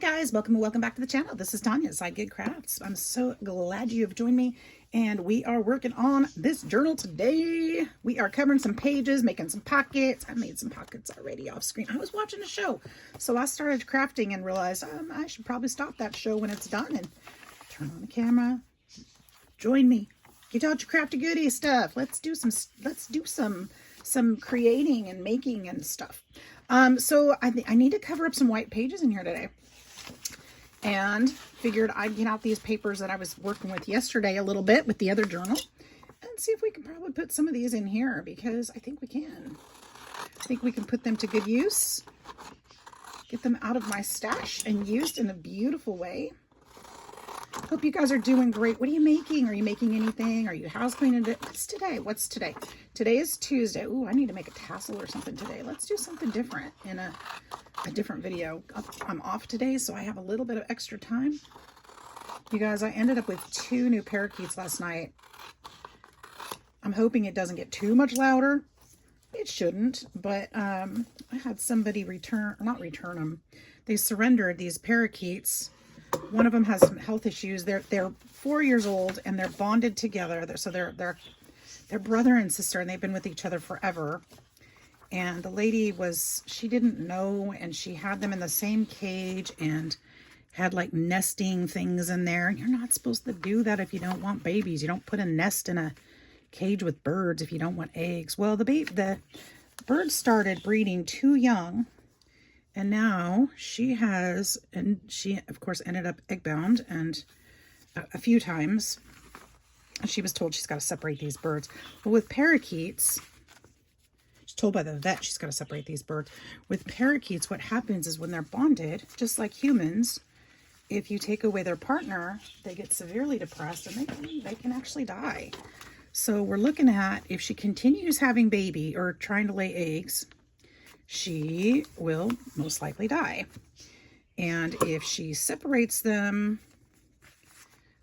guys, welcome back to the channel. This is Tanya, Sidegigcrafts. I'm so glad you have joined me, and we are working on this journal today. We are covering some pages, making some pockets. I made some pockets already off screen. I was watching a show, so I started crafting and realized I should probably stop that show when it's done and turn on the camera. Join me. Get out your crafty goodie stuff. Let's do some creating and making and stuff. So I need to cover up some white pages in here today, and figured I'd get out these papers that I was working with yesterday a little bit with the other journal and see if we can probably put some of these in here, because I think we can. I think we can put them to good use, get them out of my stash and used in a beautiful way. Hope you guys are doing great. What are you making? Are you making anything? Are you house cleaning? What's today? What's today? Today is Tuesday. Ooh, I need to make a tassel or something today. Let's do something different in a different video. I'm off today, so I have a little bit of extra time. You guys, I ended up with 2 new parakeets last night. I'm hoping it doesn't get too much louder. It shouldn't, but I had somebody not return them. They surrendered these parakeets. One of them has some health issues. They're 4 years old and they're bonded together. So they're brother and sister, and they've been with each other forever. And the lady she didn't know, and she had them in the same cage and had like nesting things in there. And you're not supposed to do that if you don't want babies. You don't put a nest in a cage with birds if you don't want eggs. Well, the bird started breeding too young. And now she of course ended up egg bound, and a few times she was told she's got to separate these birds. Well, with parakeets, she's told by the vet she's got to separate these birds. With parakeets, what happens is when they're bonded, just like humans, if you take away their partner, they get severely depressed and they can actually die. So we're looking at, if she continues having baby or trying to lay eggs, she will most likely die. And if she separates them,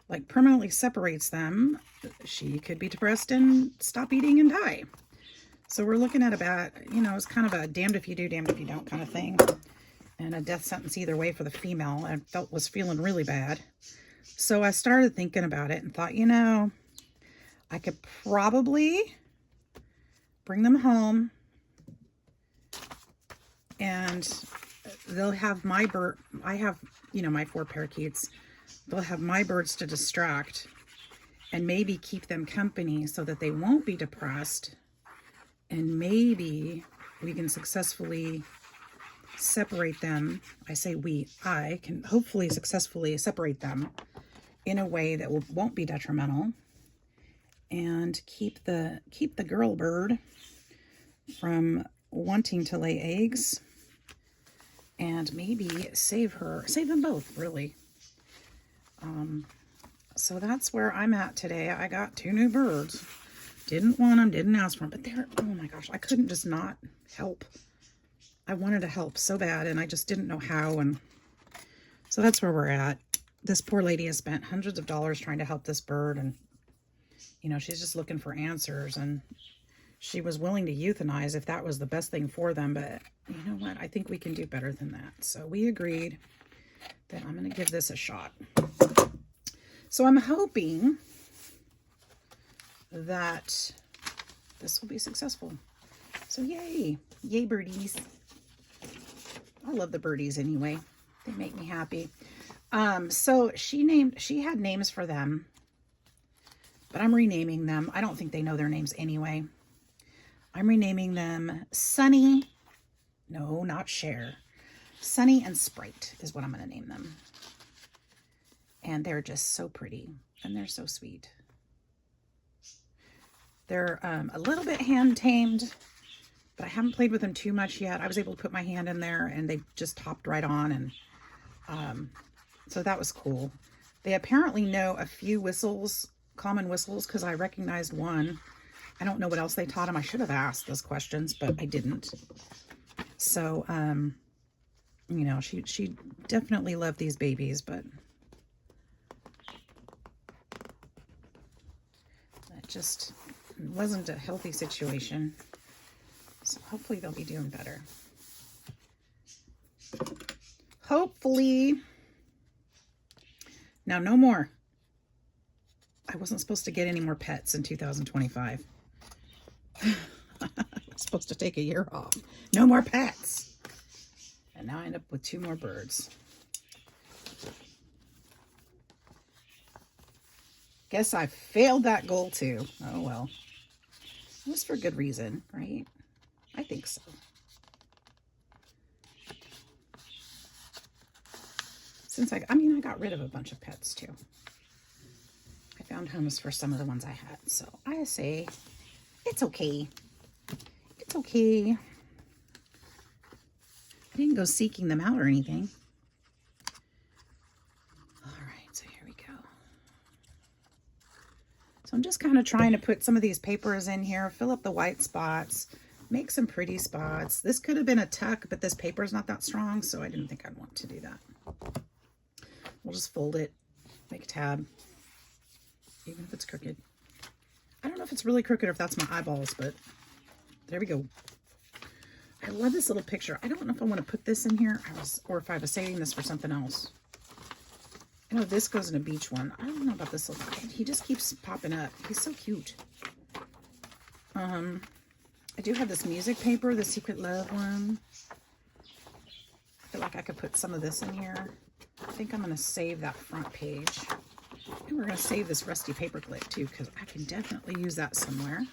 like permanently separates them, she could be depressed and stop eating and die. So we're looking at about, it's kind of a damned if you do, damned if you don't kind of thing. And a death sentence either way for the female. I was feeling really bad. So I started thinking about it and thought, I could probably bring them home, and they'll have my bird. I have, my 4 parakeets. They'll have my birds to distract and maybe keep them company so that they won't be depressed. And maybe we can successfully separate them. I can hopefully successfully separate them in a way that won't be detrimental, and keep the girl bird from wanting to lay eggs, and maybe save them both, really. So that's where I'm at today. I got 2 new birds. Didn't want them, didn't ask for them, but oh my gosh, I couldn't just not help. I wanted to help so bad, and I just didn't know how, and so that's where we're at. This poor lady has spent hundreds of dollars trying to help this bird, and she's just looking for answers, and she was willing to euthanize if that was the best thing for them. But you know what? I think we can do better than that. So we agreed that I'm going to give this a shot. So I'm hoping that this will be successful. So yay. Yay, birdies. I love the birdies anyway. They make me happy. So she had names for them, but I'm renaming them. I don't think they know their names anyway. I'm renaming them Sunny. No, not Cher. Sunny and Sprite is what I'm going to name them. And they're just so pretty, and they're so sweet. They're a little bit hand-tamed, but I haven't played with them too much yet. I was able to put my hand in there, and they just hopped right on, and so that was cool. They apparently know a few whistles, common whistles, because I recognized one. I don't know what else they taught them. I should have asked those questions, but I didn't. So, she definitely loved these babies, but that just wasn't a healthy situation. So hopefully they'll be doing better. Hopefully. Now, no more. I wasn't supposed to get any more pets in 2025. I was supposed to take a year off. No more pets. And now I end up with 2 more birds. Guess I failed that goal too. Oh well. It was for good reason, right? I think so. Since I got rid of a bunch of pets too. I found homes for some of the ones I had. So I say, it's okay. It's okay. I didn't go seeking them out or anything. All right, so here we go. So I'm just kind of trying to put some of these papers in here, fill up the white spots, make some pretty spots. This could have been a tuck, but this paper is not that strong, so I didn't think I'd want to do that. We'll just fold it, make a tab, even if it's crooked. I don't know if it's really crooked or if that's my eyeballs, but there we go. I love this little picture. I don't know if I want to put this in here or if I was saving this for something else. I know this goes in a beach one. I don't know about this little guy. He just keeps popping up. He's so cute. I do have this music paper, the Secret Love one. I feel like I could put some of this in here. I think I'm going to save that front page. And we're going to save this rusty paper clip too, because I can definitely use that somewhere.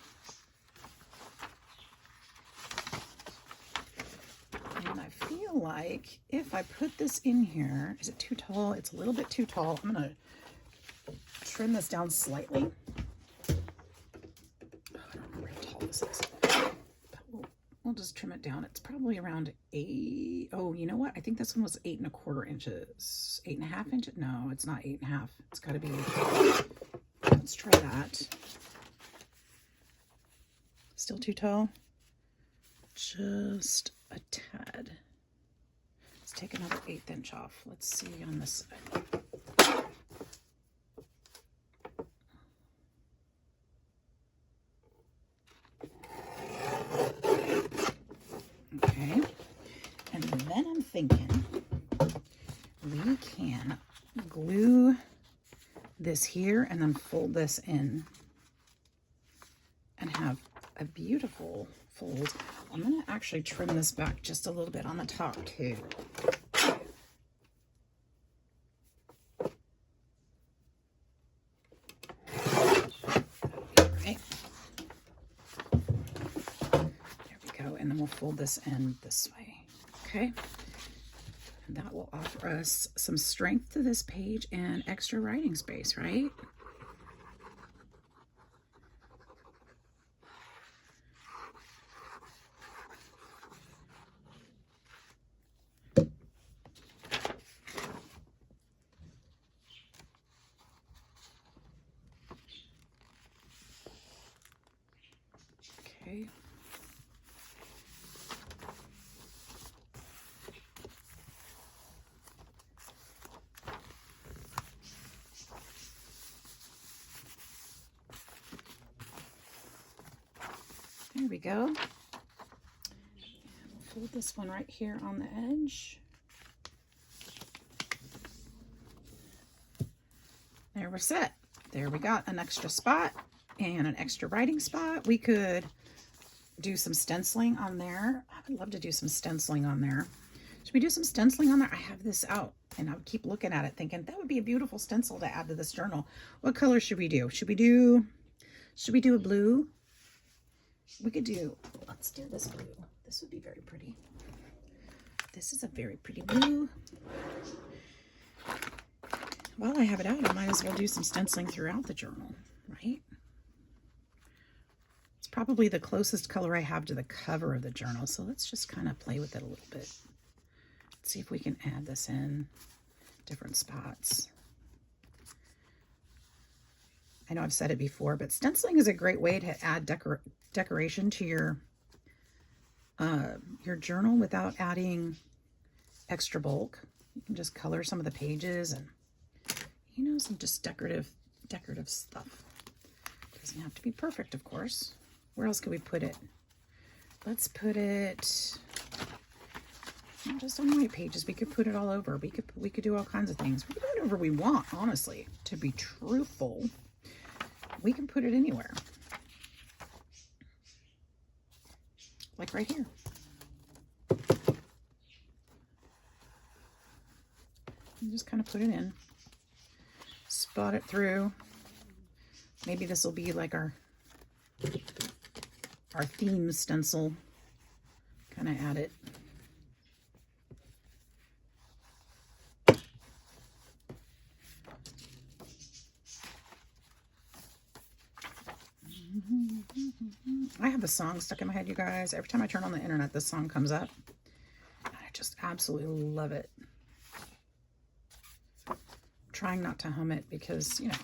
And I feel like if I put this in here, is it too tall? It's a little bit too tall. I'm going to trim this down slightly. Oh, I don't remember how tall this is. But we'll just trim it down. It's probably around 8. Oh, you know what? I think this one was 8 1/4 inches. 8 1/2 inches? No, it's not 8 1/2. It's got to be. Let's try that. Still too tall? Just a tad. Let's take another 1/8 inch off. Let's see on this side. Okay, and then I'm thinking we can glue this here and then fold this in and have a beautiful fold. I'm going to actually trim this back just a little bit on the top too. Right. There we go. And then we'll fold this in this way. Okay. And that will offer us some strength to this page and extra writing space, right? Okay. There we go. And we'll fold this one right here on the edge. There we're set. There we got an extra spot and an extra writing spot. We could do some stenciling on there. I would love to do some stenciling on there. Should we do some stenciling on there? I have this out and I would keep looking at it thinking that would be a beautiful stencil to add to this journal. What color should we do? Should we do a blue? We could do, let's do this blue. This would be very pretty. This is a very pretty blue. While I have it out, I might as well do some stenciling throughout the journal, right? It's probably the closest color I have to the cover of the journal, so let's just kind of play with it a little bit. Let's see if we can add this in different spots. I know I've said it before, but stenciling is a great way to add decoration to your journal without adding extra bulk. You can just color some of the pages and, you know, some just decorative stuff. Doesn't have to be perfect, of course. Where else could we put it? Let's put it Not just on white pages. We could put it all over. We could do all kinds of things. We could do whatever we want, honestly. To be truthful, we can put it anywhere. Like right here. And just kind of put it in. Spot it through. Maybe this will be like our theme stencil. Kind of add it. I have a song stuck in my head, you guys. Every time I turn on the internet, this song comes up. I just absolutely love it. I'm trying not to hum it because, you know,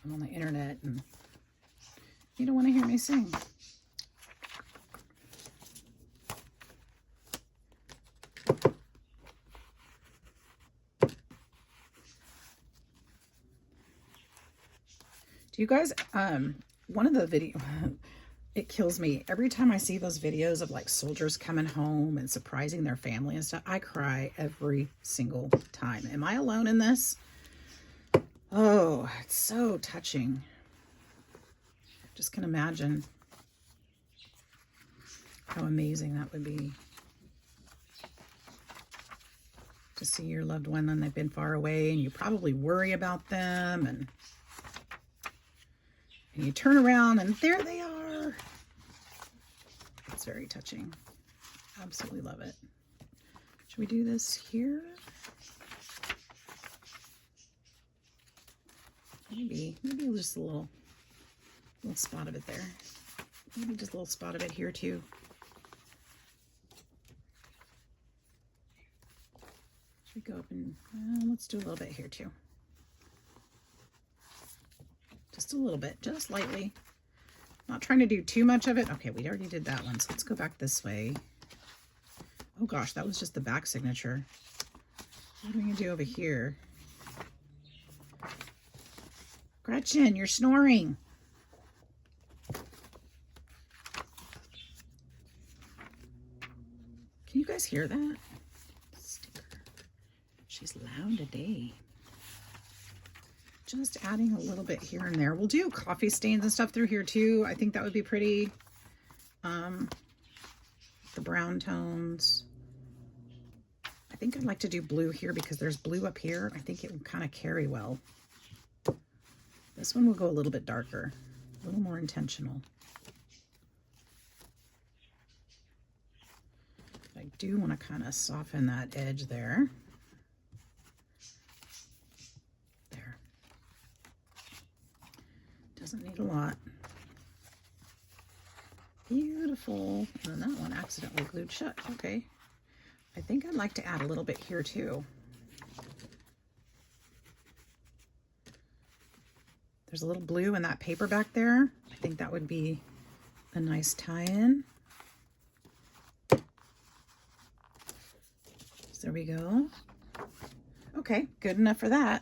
I'm on the internet and you don't want to hear me sing. Do you guys, one of the video, it kills me. Every time I see those videos of like soldiers coming home and surprising their family and stuff, I cry every single time. Am I alone in this? Oh, it's so touching. Just can imagine how amazing that would be. To see your loved one and they've been far away and you probably worry about them and you turn around and there they are. It's very touching. Absolutely love it. Should we do this here? Maybe just a little spot of it there. Maybe just a little spot of it here too. Should we go up and let's do a little bit here too. Just a little bit, just lightly. Not trying to do too much of it. Okay, we already did that one, so let's go back this way. Oh gosh, that was just the back signature. What are we gonna do over here? Gretchen, you're snoring. Can you guys hear that? Sticker. She's loud today. Just adding a little bit here and there. We'll do coffee stains and stuff through here too. I think that would be pretty. The brown tones. I think I'd like to do blue here because there's blue up here. I think it will kind of carry well. This one will go a little bit darker, a little more intentional. I do want to kind of soften that edge there. Doesn't need a lot. Beautiful. And that one accidentally glued shut. Okay. I think I'd like to add a little bit here too. There's a little blue in that paper back there. I think that would be a nice tie-in. So there we go. Okay, good enough for that.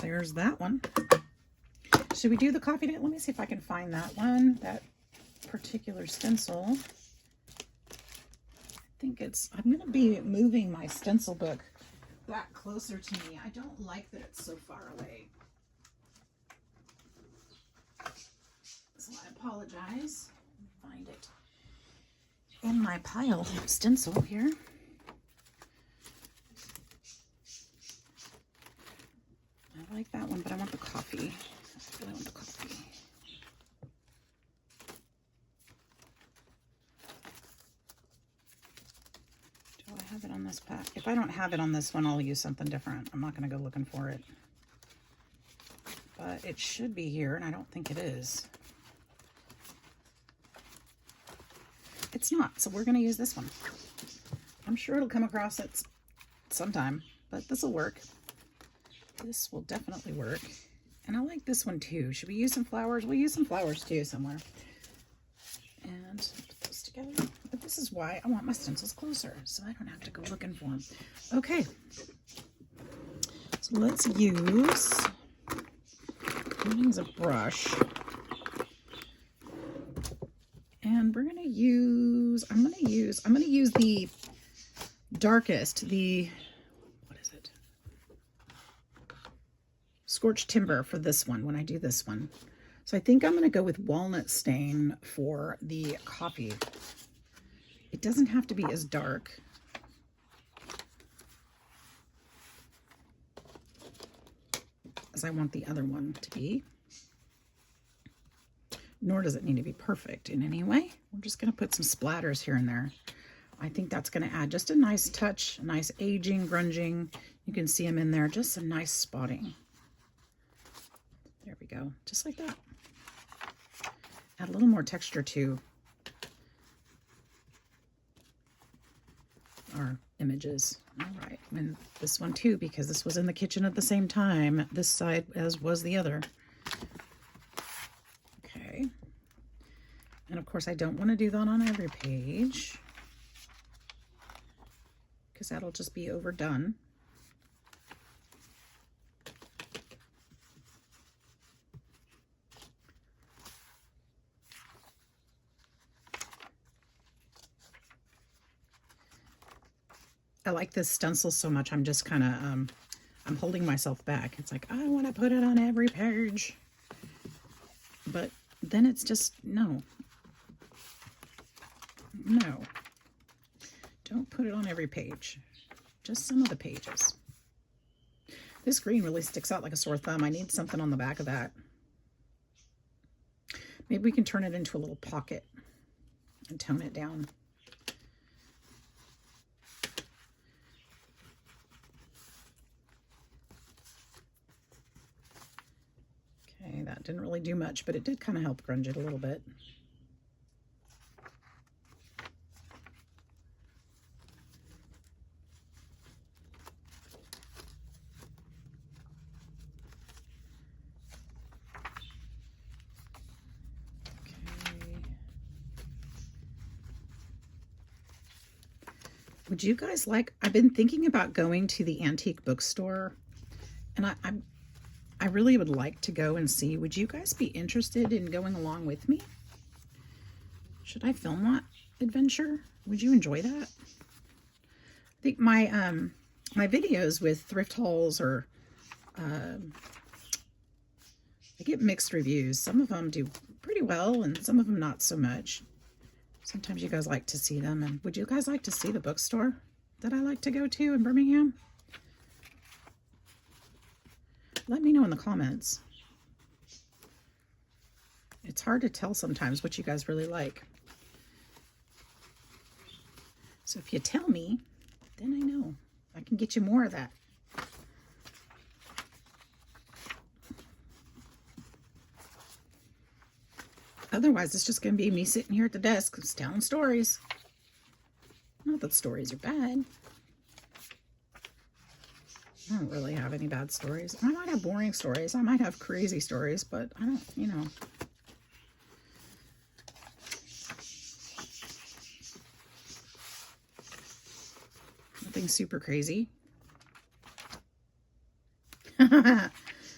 There's that one. Should we do the coffee date? Let me see if I can find that one, that particular stencil. I think I'm going to be moving my stencil book back closer to me. I don't like that it's so far away. So I apologize. Find it in my pile of stencil here. I like that one, but I want the coffee. I really want the coffee. Do I have it on this pack? If I don't have it on this one, I'll use something different. I'm not going to go looking for it. But it should be here, and I don't think it is. It's not, so we're going to use this one. I'm sure it'll come across it sometime, but this will work. This will definitely work. And I like this one too. Should we use some flowers? We'll use some flowers too somewhere. And put those together. But this is why I want my stencils closer, so I don't have to go looking for them. Okay. So let's use a brush. And we're gonna use, I'm gonna use the darkest, what is it? Scorched Timber for this one, when I do this one. So I think I'm gonna go with Walnut Stain for the coffee. It doesn't have to be as dark. As I want the other one to be. Nor does it need to be perfect in any way. We're just going to put some splatters here and there. I think that's going to add just a nice touch, a nice aging, grunging. You can see them in there, just some nice spotting. There we go, just like that. Add a little more texture to our images. All right, and this one too, because this was in the kitchen at the same time, this side as was the other. Okay, and of course I don't want to do that on every page because that'll just be overdone. I like this stencil so much, I'm just kind of, I'm holding myself back. It's like, I want to put it on every page. But then it's just, no. No. Don't put it on every page. Just some of the pages. This green really sticks out like a sore thumb. I need something on the back of that. Maybe we can turn it into a little pocket and tone it down. Okay, that didn't really do much, but it did kind of help grunge it a little bit. Would you guys like, I've been thinking about going to the antique bookstore, and I really would like to go and see. Would you guys be interested in going along with me? Should I film that adventure? Would you enjoy that? I think my my videos with thrift hauls are, I get mixed reviews. Some of them do pretty well and some of them not so much. Sometimes you guys like to see them. And would you guys like to see the bookstore that I like to go to in Birmingham? Let me know in the comments. It's hard to tell sometimes what you guys really like. So if you tell me, then I know. I can get you more of that. Otherwise, it's just going to be me sitting here at the desk telling stories. Not that stories are bad. I don't really have any bad stories. I might have boring stories. I might have crazy stories, but I don't, you know. Nothing super crazy.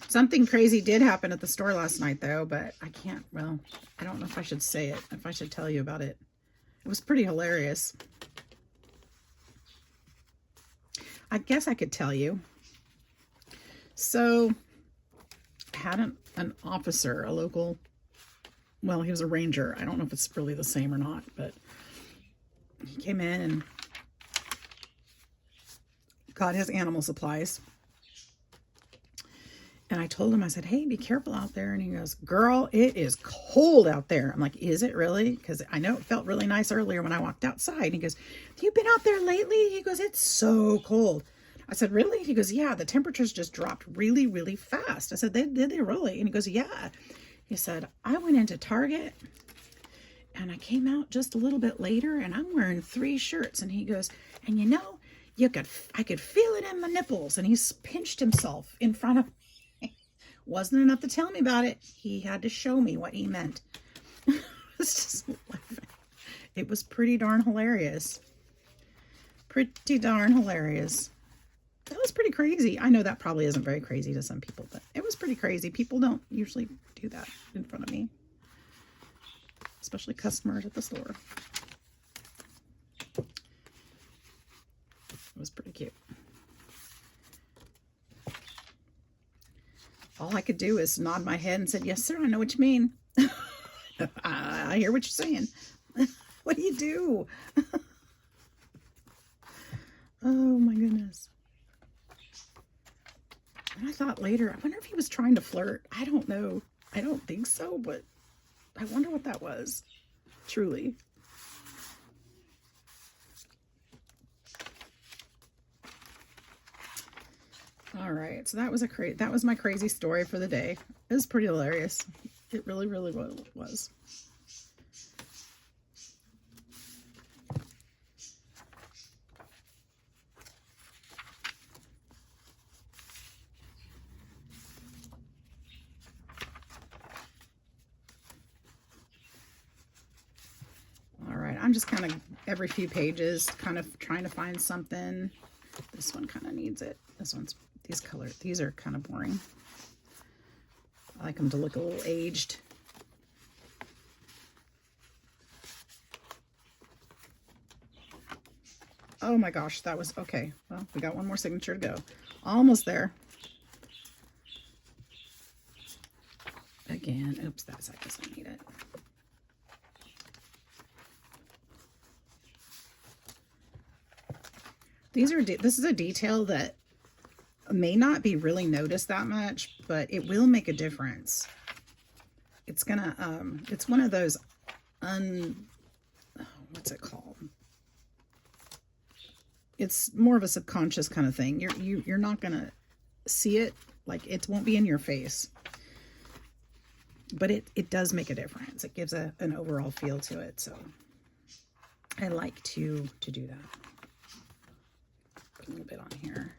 Something crazy did happen at the store last night, though, but I can't, well, I don't know if I should say it, if I should tell you about it. It was pretty hilarious. I guess I could tell you. So, I had an officer, a local, well, he was a ranger. I don't know if it's really the same or not, but he came in and got his animal supplies. And I told him, I said, hey, be careful out there. And he goes, girl, it is cold out there. I'm like, is it really? Because I know it felt really nice earlier when I walked outside. And he goes, have you been out there lately? He goes, it's so cold. I said, really? He goes, yeah, the temperatures just dropped really, really fast. I said, did they really? And he goes, yeah. He said, I went into Target and I came out just a little bit later and I'm wearing 3 shirts. And he goes, and you know, I could feel it in my nipples. And he's pinched himself in front of me. Wasn't enough to tell me about it. He had to show me what he meant. I was just laughing. It was pretty darn hilarious. Pretty darn hilarious. That was pretty crazy. I know that probably isn't very crazy to some people, but it was pretty crazy. People don't usually do that in front of me. especially customers at the store. It was pretty cute. All I could do is nod my head and said, yes, sir, I know what you mean. I hear what you're saying. What do you do? Oh my goodness. And I thought later, I wonder if he was trying to flirt. I don't know. I don't think so, but I wonder what that was. Truly. All right, so that was my crazy story for the day. It was pretty hilarious. It really, really was. All right, I'm just kind of every few pages kind of trying to find something. This one kind of needs it. These are kind of boring. I like them to look a little aged. Oh my gosh, that was okay. Well, we got one more signature to go. Almost there. Again, oops, I guess I need it. This is a detail that may not be really noticed that much, but it will make a difference. It's gonna, it's one of those what's it called? It's more of a subconscious kind of thing. You're not gonna see it, like it won't be in your face, but it does make a difference. It gives an overall feel to it. So I like to do that. Put a little bit on here.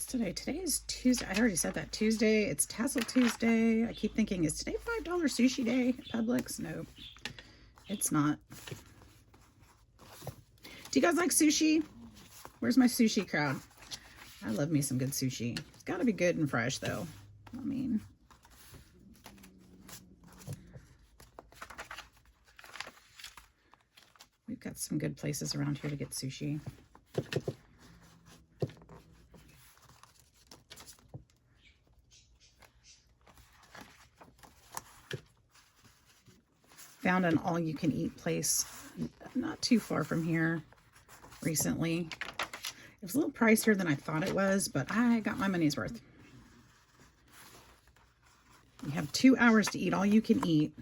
Today? Today is Tuesday. I already said that. Tuesday. It's Tassel Tuesday. I keep thinking, is today $5 sushi day at Publix? No, it's not. Do you guys like sushi? Where's my sushi crowd? I love me some good sushi. It's got to be good and fresh, though. I mean, we've got some good places around here to get sushi. Found an all-you-can-eat place not too far from here recently. It was a little pricier than I thought it was, but I got my money's worth. You have 2 hours to eat all you can eat.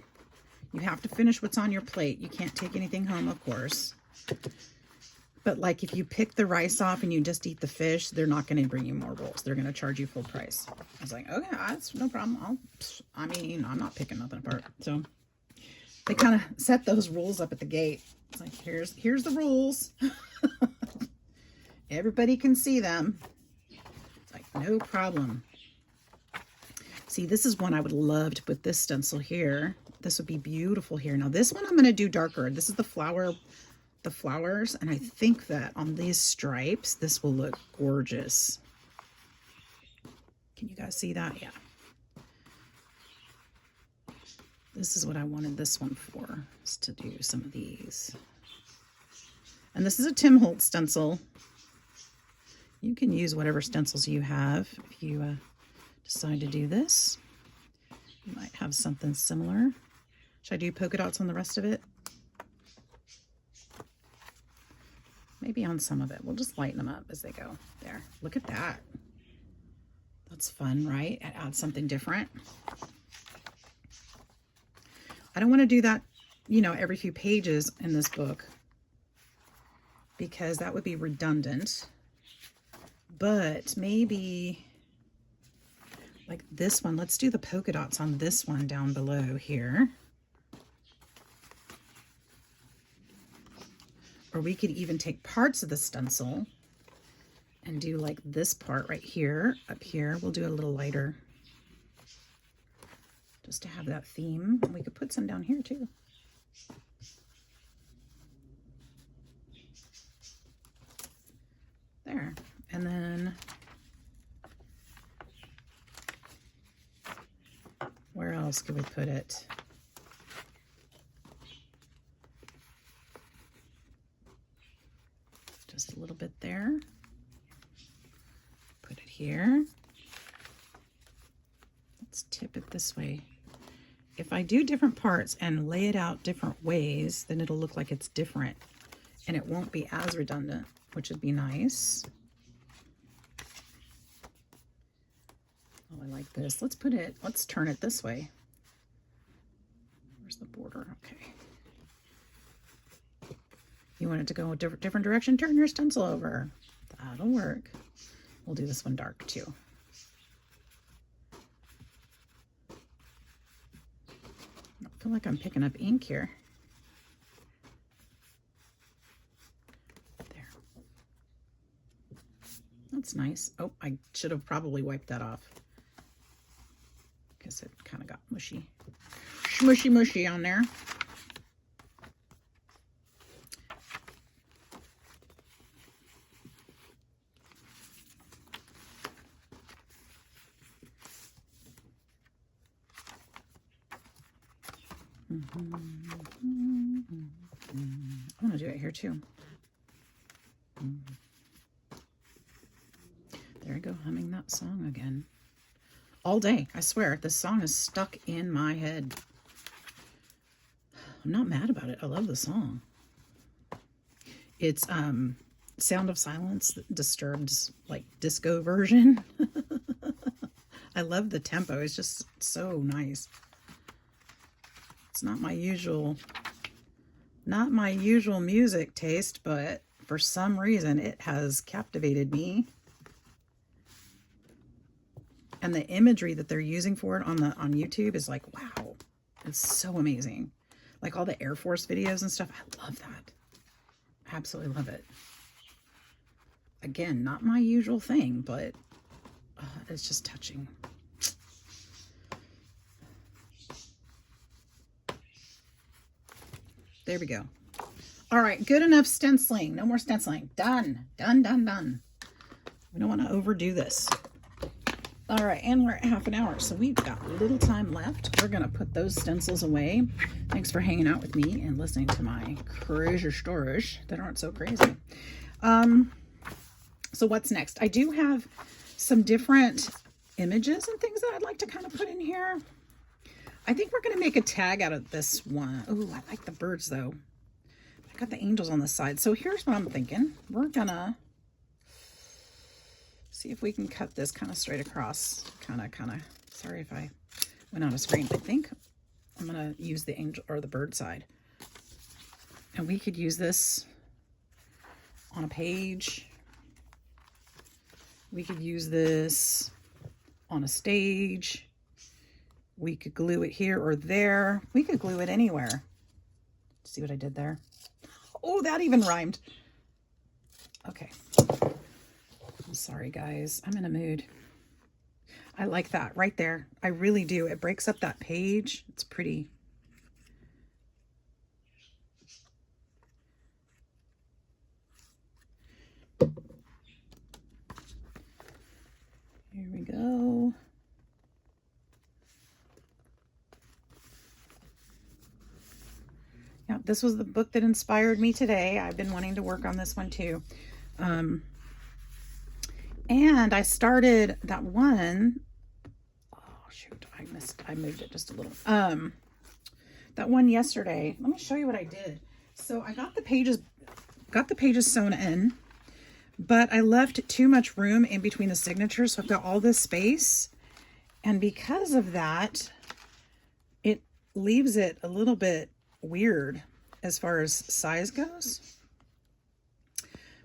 You have to finish what's on your plate. You can't take anything home, of course. But like if you pick the rice off and you just eat the fish, they're not going to bring you more rolls. They're going to charge you full price. I was like, okay, that's no problem. I'm not picking nothing apart. So they kind of set those rules up at the gate. It's like, here's the rules. Everybody can see them. It's like, no problem. See, this is one I would love to put this stencil here. This would be beautiful here. Now this one I'm going to do darker. This is the flowers. And I think that on these stripes, this will look gorgeous. Can you guys see that? Yeah. This is what I wanted this one for, is to do some of these. And this is a Tim Holtz stencil. You can use whatever stencils you have if you decide to do this. You might have something similar. Should I do polka dots on the rest of it? Maybe on some of it. We'll just lighten them up as they go. There. Look at that. That's fun, right? Add something different. I don't want to do that, you know, every few pages in this book because that would be redundant. But maybe like this one, let's do the polka dots on this one down below here. Or we could even take parts of the stencil and do like this part right here, up here. We'll do a little lighter. just to have that theme. We could put some down here too. There. And then where else could we put it? Just a little bit there. Put it here. Let's tip it this way. If I do different parts and lay it out different ways, then it'll look like it's different and it won't be as redundant, which would be nice. Oh, I like this. Let's turn it this way. Where's the border? Okay. You want it to go a different direction? Turn your stencil over. That'll work. We'll do this one dark too. I feel like I'm picking up ink here. There. That's nice. Oh, I should have probably wiped that off, because it kind of got mushy. Mushy on there. I want to do it here too. There I go, humming that song again. All day, I swear, this song is stuck in my head. I'm not mad about it. I love the song. It's Sound of Silence, Disturbed's like disco version. I love the tempo. It's just so nice. It's not my usual music taste, but for some reason it has captivated me. And the imagery that they're using for it on YouTube is like, wow, it's so amazing. Like all the Air Force videos and stuff. I love that. Absolutely love it. Again, not my usual thing, but it's just touching. There we go. All right, good enough stenciling. No more stenciling. Done. Done, done, done. We don't want to overdo this. All right, and we're at half an hour, so we've got a little time left. We're going to put those stencils away. Thanks for hanging out with me and listening to my crazy stories that aren't so crazy. So what's next? I do have some different images and things that I'd like to kind of put in here. I think we're going to make a tag out of this one. Oh, I like the birds though. I got the angels on the side. So here's what I'm thinking. We're going to see if we can cut this kind of straight across. Kind of. Sorry if I went out of screen. I think I'm going to use the angel or the bird side. And we could use this on a page. We could use this on a stage. We could glue it here or there. We could glue it anywhere. See what I did there? Oh, that even rhymed. Okay. I'm sorry, guys. I'm in a mood. I like that right there. I really do. It breaks up that page. It's pretty. Here we go. Yeah, this was the book that inspired me today. I've been wanting to work on this one too. And I started that one. Oh shoot, I moved it just a little. That one yesterday. Let me show you what I did. So I got the pages sewn in, but I left too much room in between the signatures. So I've got all this space. And because of that, it leaves it a little bit weird as far as size goes.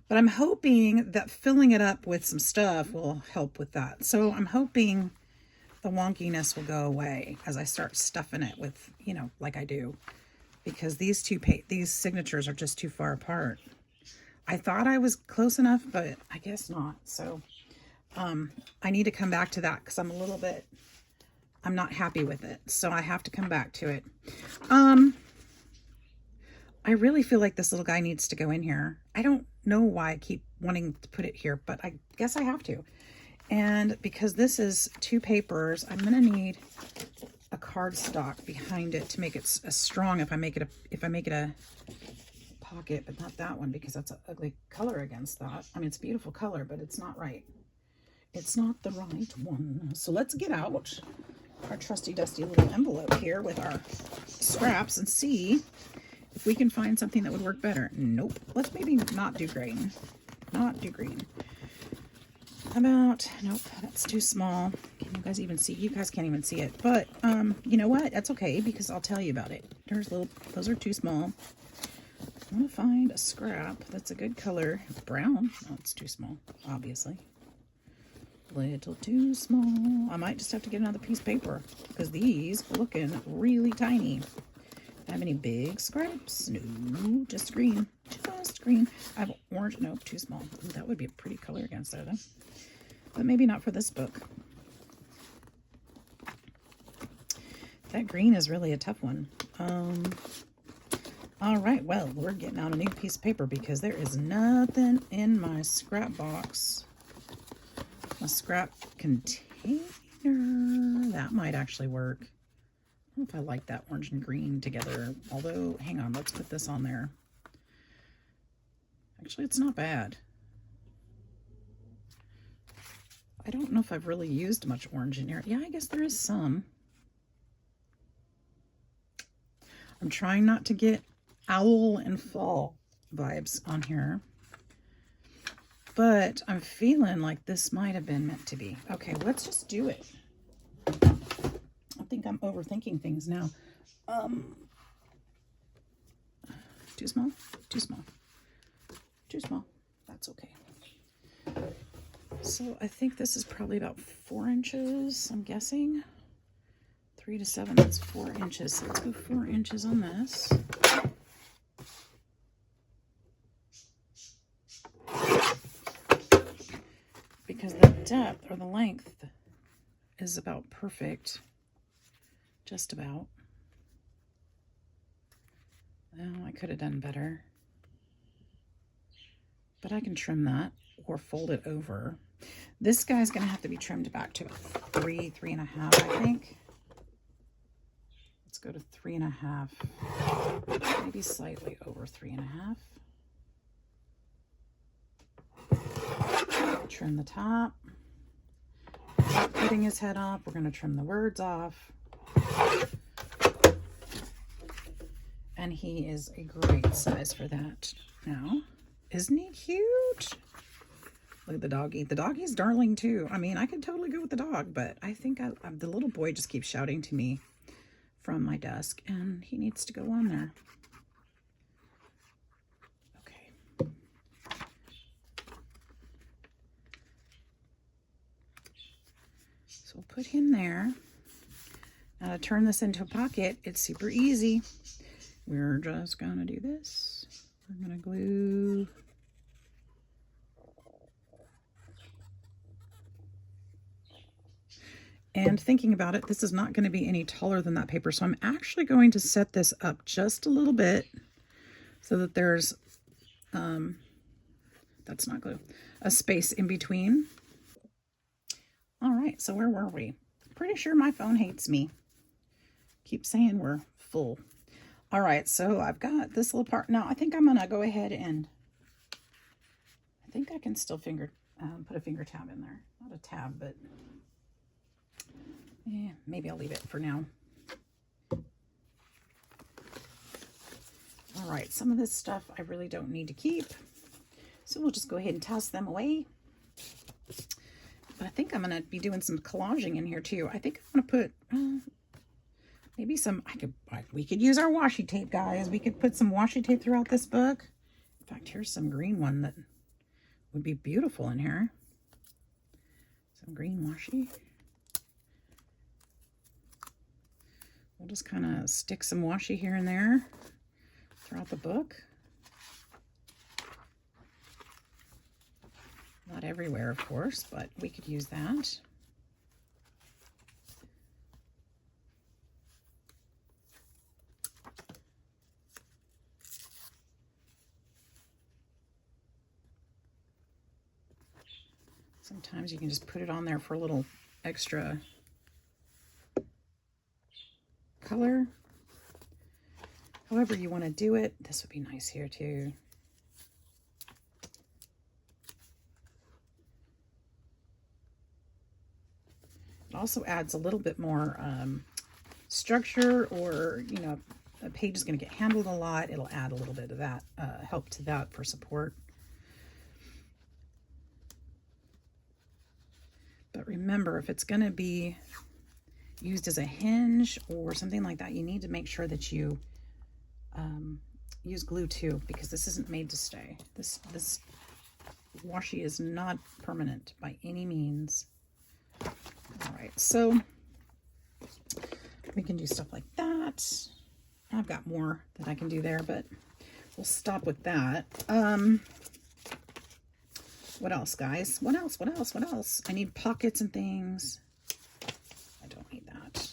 But I'm hoping that filling it up with some stuff will help with that. So I'm hoping the wonkiness will go away as I start stuffing it with, you know, like I do. Because these signatures are just too far apart. I thought I was close enough, but I guess not. So I need to come back to that because I'm a little bit I'm not happy with it. So I have to come back to it. I really feel like this little guy needs to go in here. I don't know why I keep wanting to put it here, but I guess I have to. And because this is 2 papers, I'm going to need a cardstock behind it to make it as strong if I make it a pocket, but not that one because that's an ugly color against that. I mean, it's a beautiful color, but it's not right. It's not the right one. So let's get out our trusty dusty little envelope here with our scraps and see if we can find something that would work better. Nope. Let's maybe not do green. Not do green. How about, nope, that's too small. Can you guys even see? You guys can't even see it. But you know what? That's okay because I'll tell you about it. Those are too small. I want to find a scrap that's a good color. Brown. Oh, it's too small, obviously. Little too small. I might just have to get another piece of paper because these are looking really tiny. Have any big scraps? No, just green. Just green. I have orange. Nope, too small. Ooh, that would be a pretty color against that, huh? But maybe not for this book. That green is really a tough one. All right, well, we're getting out a new piece of paper because there is nothing in my scrap box. My scrap container. That might actually work. I don't know if I like that orange and green together. Although, hang on, let's put this on there. Actually, it's not bad. I don't know if I've really used much orange in here. Yeah, I guess there is some. I'm trying not to get owl and fall vibes on here. But I'm feeling like this might have been meant to be. Okay, let's just do it. I think I'm overthinking things now. Too small? Too small. Too small. That's okay. So I think this is probably about 4 inches, I'm guessing. 3 to 7, that's 4 inches. So let's go 4 inches on this. Because the depth or the length is about perfect. Just about. Well, I could have done better. But I can trim that or fold it over. This guy's going to have to be trimmed back to 3.5, I think. Let's go to 3.5. Maybe slightly over 3.5. Trim the top. Cutting his head off. We're going to trim the words off. And he is a great size for that now. Isn't he cute? Look at the doggy. The doggy's darling too. I mean, I could totally go with the dog, but I think the little boy just keeps shouting to me from my desk, and he needs to go on there. Okay. So we'll put him there. Now to turn this into a pocket, it's super easy. We're just gonna do this. We're gonna glue. And thinking about it, this is not going to be any taller than that paper. So I'm actually going to set this up just a little bit so that there's, that's not glue, a space in between. All right, so where were we? Pretty sure my phone hates me. Keep saying we're full. All right, so I've got this little part. Now I think I'm going to go ahead and, I think I can still put a finger tab in there. Not a tab, but yeah, maybe I'll leave it for now. All right, some of this stuff I really don't need to keep. So we'll just go ahead and toss them away. But I think I'm going to be doing some collaging in here too. I think I'm going to put maybe some, we could use our washi tape, guys. We could put some washi tape throughout this book. In fact, here's some green one that would be beautiful in here. Some green washi. We'll just kind of stick some washi here and there throughout the book. Not everywhere, of course, but we could use that. Sometimes you can just put it on there for a little extra color. However you want to do it. This would be nice here too. It also adds a little bit more structure, or, you know, a page is going to get handled a lot. It'll add a little bit of that help to that for support. But remember, if it's going to be used as a hinge or something like that, you need to make sure that you use glue too, because this isn't made to stay. This washi is not permanent by any means. All right, so we can do stuff like that. I've got more that I can do there, but we'll stop with that. What else, guys? What else? What else? What else? I need pockets and things. I don't need that.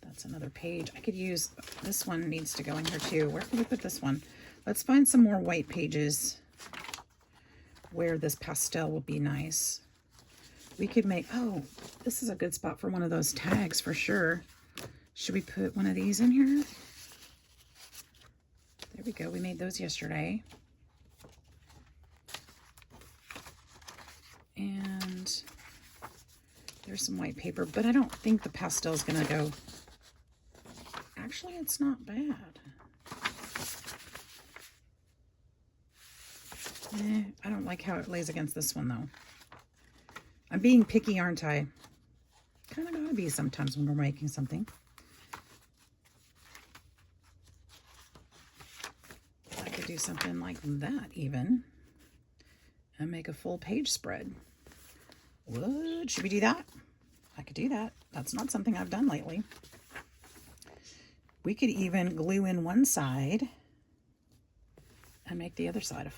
That's another page. I could use, this one needs to go in here too. Where can we put this one? Let's find some more white pages where this pastel will be nice. We could make, oh, this is a good spot for one of those tags for sure. Should we put one of these in here? There we go. We made those yesterday. And there's some white paper, but I don't think the pastel is going to go. Actually, it's not bad. I don't like how it lays against this one, though. I'm being picky, aren't I? Kind of gotta be sometimes when we're making something. I could do something like that even, and make a full page spread. What? Should we do that? I could do that. That's not something I've done lately. We could even glue in one side and make the other side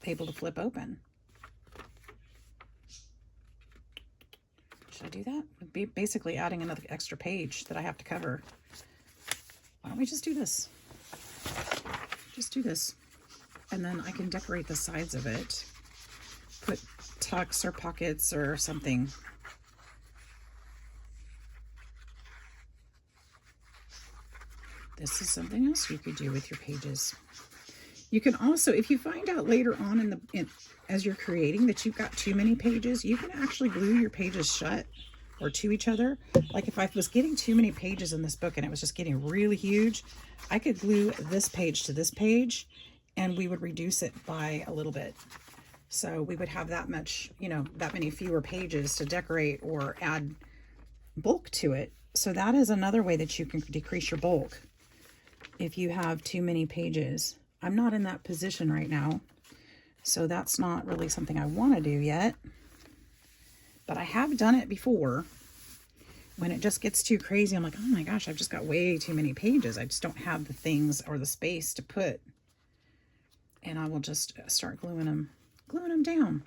able to flip open. Should I do that? It'd be basically adding another extra page that I have to cover. Why don't we just do this? Just do this. And then I can decorate the sides of it. Put tucks or pockets or something. This is something else you could do with your pages. You can also, if you find out later on as you're creating that you've got too many pages, you can actually glue your pages shut or to each other. Like if I was getting too many pages in this book and it was just getting really huge, I could glue this page to this page and we would reduce it by a little bit. So we would have that much, you know, that many fewer pages to decorate or add bulk to it. So that is another way that you can decrease your bulk if you have too many pages. I'm not in that position right now, so that's not really something I want to do yet. But I have done it before. When it just gets too crazy, I'm like, oh my gosh, I've just got way too many pages. I just don't have the things or the space to put. And I will just start gluing them down.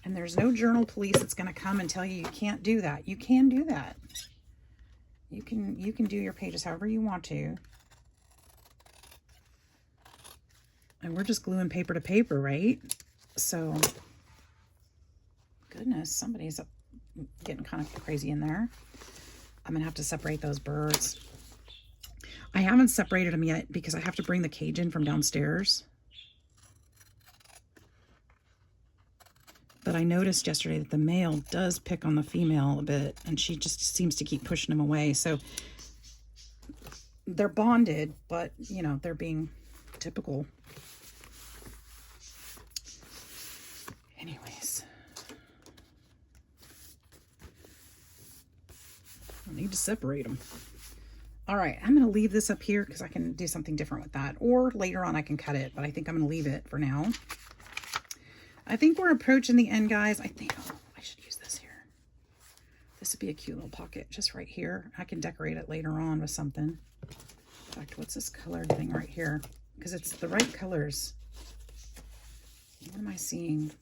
And there's no journal police that's going to come and tell you can't do that. You can do that. You can do your pages however you want to. And we're just gluing paper to paper, right? So, goodness, somebody's getting kind of crazy in there. I'm going to have to separate those birds. I haven't separated them yet because I have to bring the cage in from downstairs. But I noticed yesterday that the male does pick on the female a bit, and she just seems to keep pushing him away. So they're bonded, but, you know, they're being typical. Anyways. I need to separate them. All right, I'm going to leave this up here because I can do something different with that. Or later on I can cut it, but I think I'm going to leave it for now. I think we're approaching the end, guys. I think, oh, I should use this here. This would be a cute little pocket just right here. I can decorate it later on with something. In fact, what's this colored thing right here? Because it's the right colors. What am I seeing?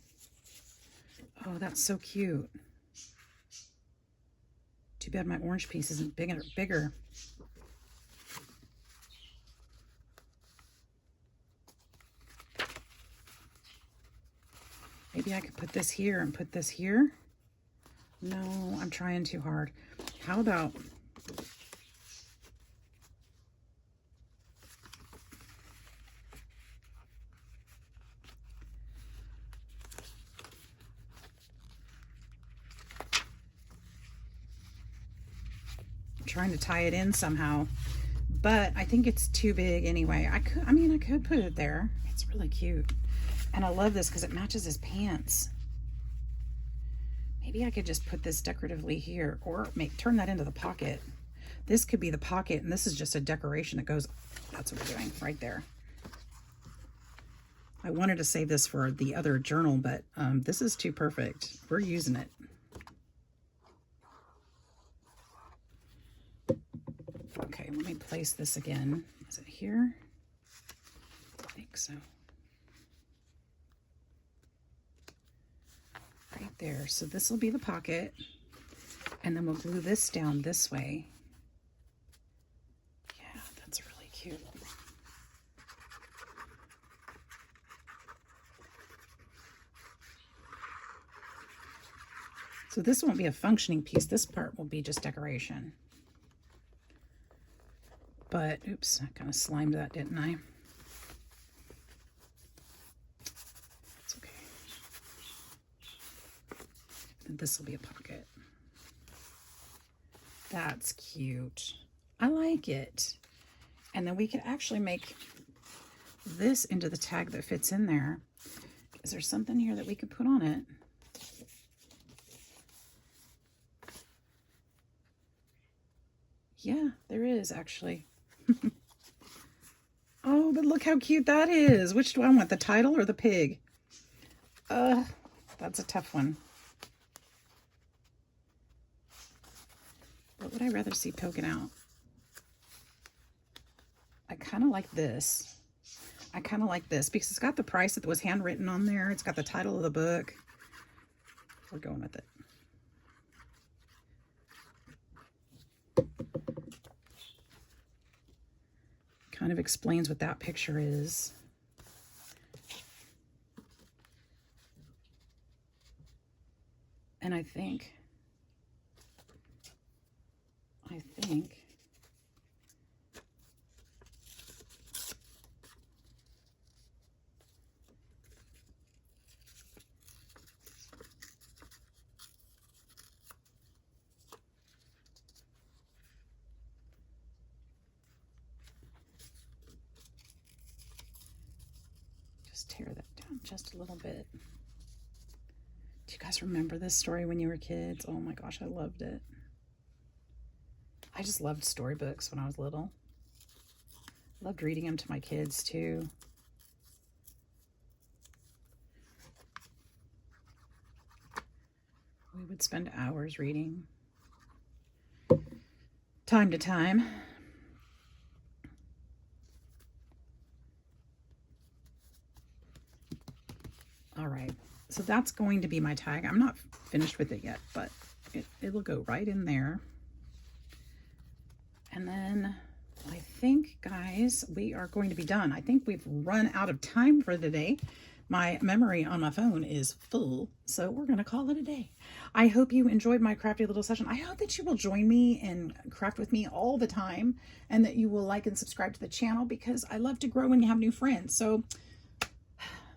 Oh, that's so cute. Too bad my orange piece isn't bigger. Maybe I could put this here and put this here. No, I'm trying too hard. How about... trying to tie it in somehow, but I think it's too big anyway. I could put it there. It's really cute. And I love this because it matches his pants. Maybe I could just put this decoratively here, or turn that into the pocket. This could be the pocket, and this is just a decoration that goes, that's what we're doing right there. I wanted to save this for the other journal, but this is too perfect. We're using it. Okay, let me place this again. Is it here? I think so. Right there. So this will be the pocket. And then we'll glue this down this way. Yeah, that's really cute. So this won't be a functioning piece. This part will be just decoration. But, oops, I kind of slimed that, didn't I? It's okay. And this will be a pocket. That's cute. I like it. And then we could actually make this into the tag that fits in there. Is there something here that we could put on it? Yeah, there is actually. Oh, but look how cute that is. Which do I want, the title or the pig? That's a tough one. What would I rather see poking out? I kind of like this. I kind of like this because it's got the price that was handwritten on there. It's got the title of the book. We're going with it. Kind of explains what that picture is. And I think just tear that down just a little bit. Do you guys remember this story when you were kids? Oh my gosh, I loved it. I just loved storybooks when I was little. Loved reading them to my kids too. We would spend hours reading. Time to time. All right, so that's going to be my tag. I'm not finished with it yet, but it'll go right in there. And then I think, guys, we are going to be done. I think we've run out of time for the day. My memory on my phone is full, so we're going to call it a day. I hope you enjoyed my crafty little session. I hope that you will join me and craft with me all the time, and that you will like and subscribe to the channel, because I love to grow and have new friends. So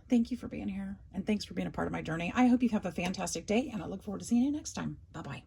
thank you for being here, and thanks for being a part of my journey. I hope you have a fantastic day, and I look forward to seeing you next time. Bye-bye.